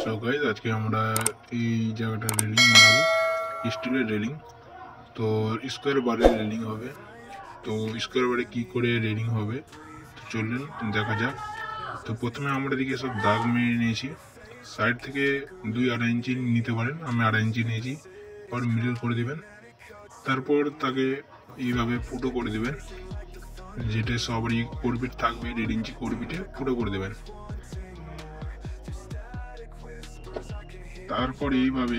So guys আজকে আমরা এই জায়গাটা রেলিং বানাবো, স্টিলের রেলিং। তো স্কোয়ার বারে রেলিং হবে। তো স্কোয়ার বারে কি করে রেলিং হবে তো চললেন দেখা যাক। তো প্রথমে আমরা দিকে সব দাগ মেরে নিয়েছি। সাইড থেকে 2-2.5 ইঞ্চি নিতে পারেন, আমি 2.5 ইঞ্চি নিয়েছি। পর মিডল করে দিবেন, তারপর তাকে এইভাবে ফুটো করে দেবেন। যেটা সবারই করবিট থাকবে 1.5 ইঞ্চি করবিটে ফুটো করে দেবেন। তারপর এইভাবে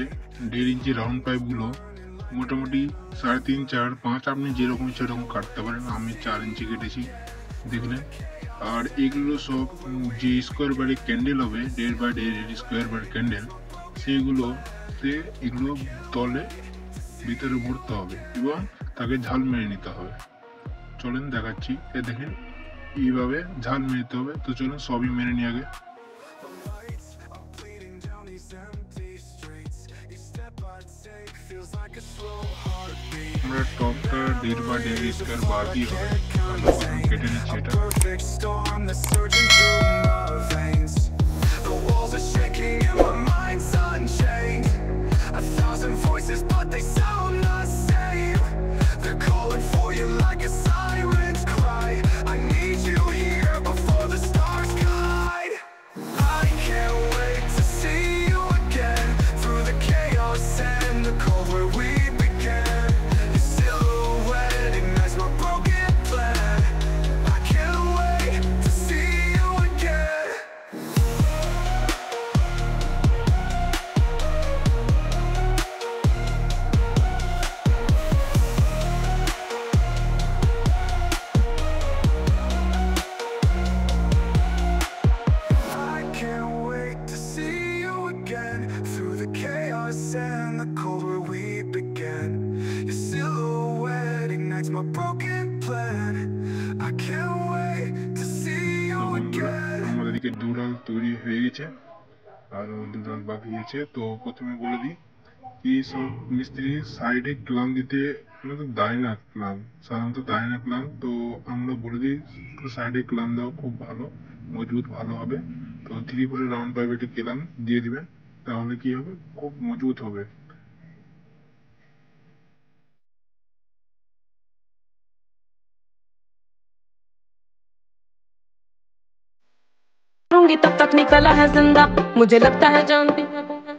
1.5 ইঞ্চি রাউন্ড পাইপগুলো মোটামুটি 3.5, 4, 5 আপনি যেরকম সেরকম কাটতে পারেন। আমি 4 ইঞ্চি কেটেছি, দেখলেন। আর এগুলো সব যে স্কোয়ার বারে ক্যান্ডেল হবে 1.5 x 1.5 স্কোয়ার বার ক্যান্ডেল, সেগুলোতে এগুলো তলে ভিতরে ভরতে হবে এবং তাকে ঝাল মেরে নিতে হবে। চলেন দেখাচ্ছি। দেখেন এইভাবে ঝাল মেরতে হবে। তো চলুন সবই মেরে নিয়ে আগে। আমরা টপটা 1.5 স্কোয়ার বার দিয়ে কেটে নিচ্ছি এটা। And the cold where we began, your silhouette ignites my broken plan. I can't wait to see you again. আমাদের দিকে দুরাল তৈরি হয়ে গেছে, আরো দুরাল বাকি আছে। তো প্রথমে বলে দিই, এই সব মিস্ত্রি সাইডে ক্লাম দিতে দেয় না, ক্লাম সাধারণত দেয় না ক্লাম। তো আমরা বলে দিই সাইডে ক্লাম দেওয়া খুব ভালো, মজবুত ভালো হবে। তো 3 ফুটের রাউন্ড পাইপে একটি ক্লাম দিয়ে দিবেন, তাহলে কি হবে, খুব মজবুত হবে। तब तक निकला है जिंदा, मुझे लगता है जानती है वो है।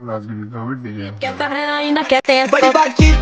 রাজনীতি হবে ডিজাইন। कहता है आईना, कहते हैं बड़ी बातचीत।